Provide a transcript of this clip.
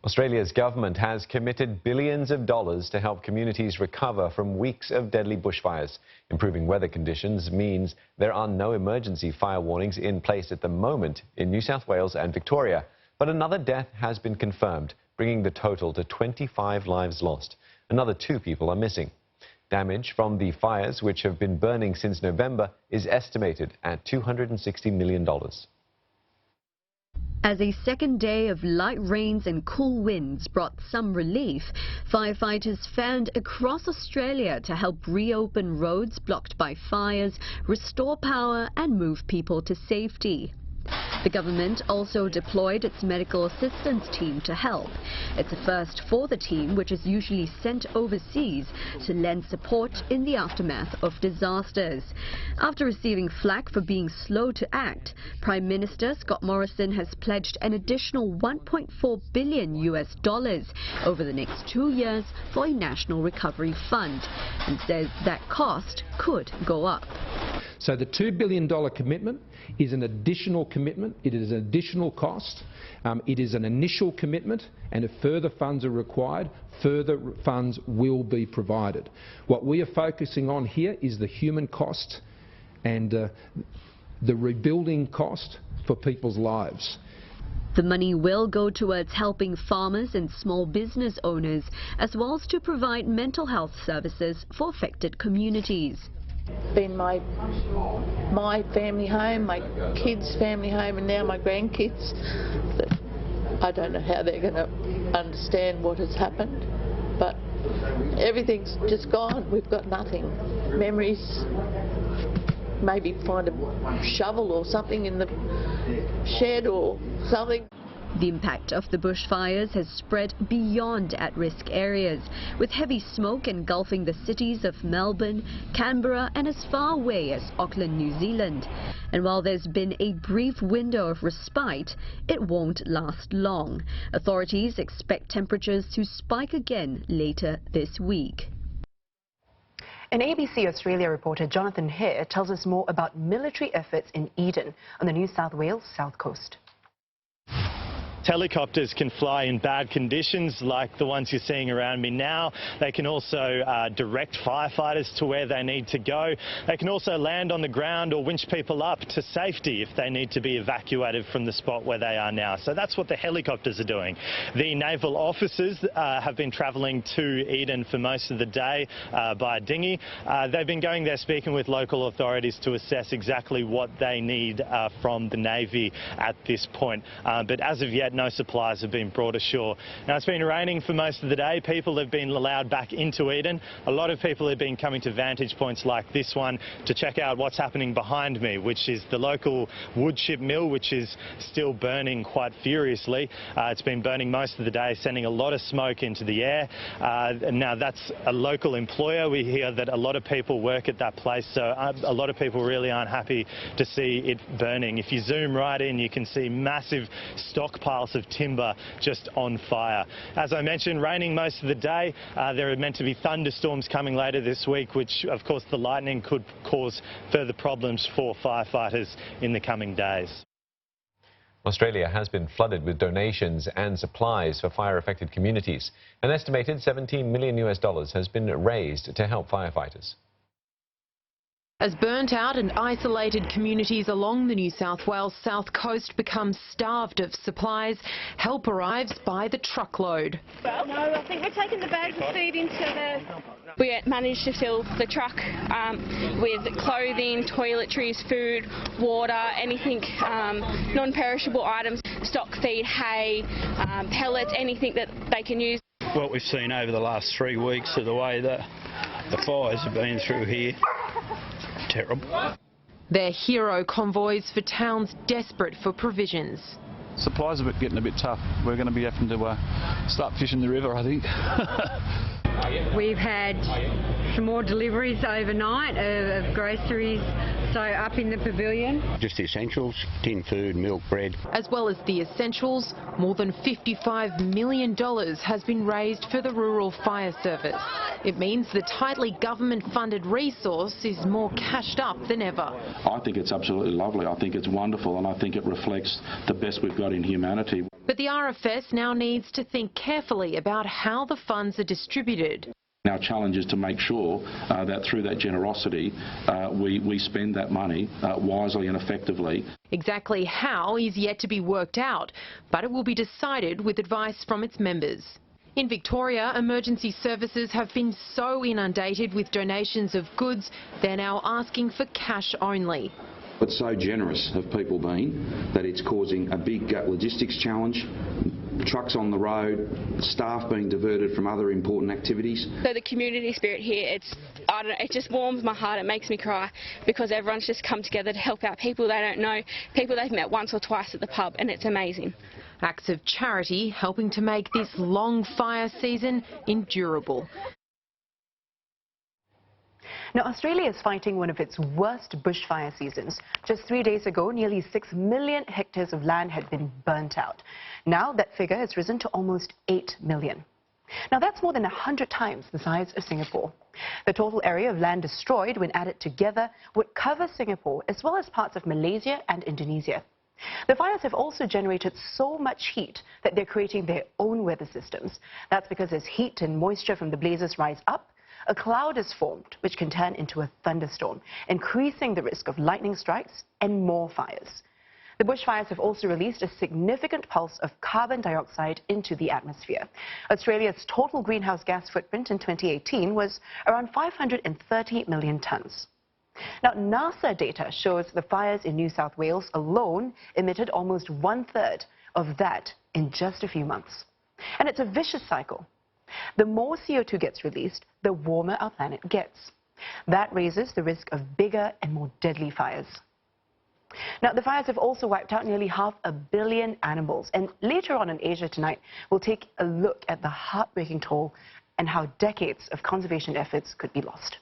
Australia's government has committed billions of dollars to help communities recover from weeks of deadly bushfires. Improving weather conditions means there are no emergency fire warnings in place at the moment in New South Wales and Victoria. But another death has been confirmed, bringing the total to 25 lives lost. Another 2 people are missing. Damage from the fires, which have been burning since November, is estimated at $260 million. As a second day of light rains and cool winds brought some relief, firefighters found across Australia to help reopen roads blocked by fires, restore power and move people to safety. The government also deployed its medical assistance team to help. It's a first for the team, which is usually sent overseas to lend support in the aftermath of disasters. After receiving flack for being slow to act, Prime Minister Scott Morrison has pledged an additional $1.4 billion over the next 2 years for a national recovery fund, and says that cost could go up. So the $2 billion commitment is an additional commitment. It is an additional cost. It is an initial commitment, and if further funds are required, further funds will be provided. What we are focusing on here is the human cost and the rebuilding cost for people's lives. The money will go towards helping farmers and small business owners, as well as to provide mental health services for affected communities. Been my family home, my kids' family home, and now my grandkids. I don't know how they're going to understand what has happened, but everything's just gone. We've got nothing. Memories, maybe find a shovel or something in the shed or something. The impact of the bushfires has spread beyond at-risk areas, with heavy smoke engulfing the cities of Melbourne, Canberra and as far away as Auckland, New Zealand. And while there's been a brief window of respite, it won't last long. Authorities expect temperatures to spike again later this week. An ABC Australia reporter, Jonathan Hare, tells us more about military efforts in Eden on the New South Wales south coast. Helicopters can fly in bad conditions like the ones you're seeing around me now. They can also direct firefighters to where they need to go. They can also land on the ground or winch people up to safety if they need to be evacuated from the spot where they are now. So that's what the helicopters are doing. The naval officers have been travelling to Eden for most of the day by dinghy. They've been going there speaking with local authorities to assess exactly what they need from the Navy at this point. But as of yet, no supplies have been brought ashore. Now, it's been raining for most of the day. People have been allowed back into Eden. A lot of people have been coming to vantage points like this one to check out what's happening behind me, which is the local wood chip mill, which is still burning quite furiously. It's been burning most of the day, sending a lot of smoke into the air. Now, that's a local employer. We hear that a lot of people work at that place, so a lot of people really aren't happy to see it burning. If you zoom right in, you can see massive stockpiles of timber just on fire. As I mentioned, raining most of the day. There are meant to be thunderstorms coming later this week, which of course the lightning could cause further problems for firefighters in the coming days. Australia has been flooded with donations and supplies for fire-affected communities. An estimated $17 million has been raised to help firefighters. As burnt-out and isolated communities along the New South Wales south coast become starved of supplies, help arrives by the truckload. No, I think we're taking the bags of food into the... We managed to fill the truck with clothing, toiletries, food, water, anything, non-perishable items, stock feed, hay, pellets, anything that they can use. What we've seen over the last 3 weeks of the way that the fires have been through here, terrible. They're hero convoys for towns desperate for provisions. Supplies are getting a bit tough. We're going to be having to start fishing the river, I think. We've had some more deliveries overnight of groceries, so up in the pavilion. Just the essentials, tin food, milk, bread. As well as the essentials, more than $55 million has been raised for the Rural Fire Service. It means the tightly government-funded resource is more cashed up than ever. I think it's absolutely lovely. I think it's wonderful, and I think it reflects the best we've got in humanity. But the RFS now needs to think carefully about how the funds are distributed. Our challenge is to make sure that through that generosity we spend that money wisely and effectively. Exactly how is yet to be worked out, but it will be decided with advice from its members. In Victoria, emergency services have been so inundated with donations of goods, they're now asking for cash only. It's so generous have people been that it's causing a big logistics challenge. Trucks on the road, staff being diverted from other important activities. So the community spirit here, I don't know, it just warms my heart, it makes me cry, because everyone's just come together to help out people they don't know, people they've met once or twice at the pub, and it's amazing. Acts of charity helping to make this long fire season endurable. Now, Australia is fighting one of its worst bushfire seasons. Just 3 days ago, nearly 6 million hectares of land had been burnt out. Now that figure has risen to almost 8 million. Now, that's more than 100 times the size of Singapore. The total area of land destroyed, when added together, would cover Singapore as well as parts of Malaysia and Indonesia. The fires have also generated so much heat that they're creating their own weather systems. That's because as heat and moisture from the blazes rise up, a cloud is formed which can turn into a thunderstorm, increasing the risk of lightning strikes and more fires. The bushfires have also released a significant pulse of carbon dioxide into the atmosphere. Australia's total greenhouse gas footprint in 2018 was around 530 million tonnes. Now, NASA data shows the fires in New South Wales alone emitted almost 1/3 of that in just a few months. And it's a vicious cycle. The more CO2 gets released, the warmer our planet gets. That raises the risk of bigger and more deadly fires. Now, the fires have also wiped out nearly 500 million animals. And later on in Asia tonight, we'll take a look at the heartbreaking toll and how decades of conservation efforts could be lost.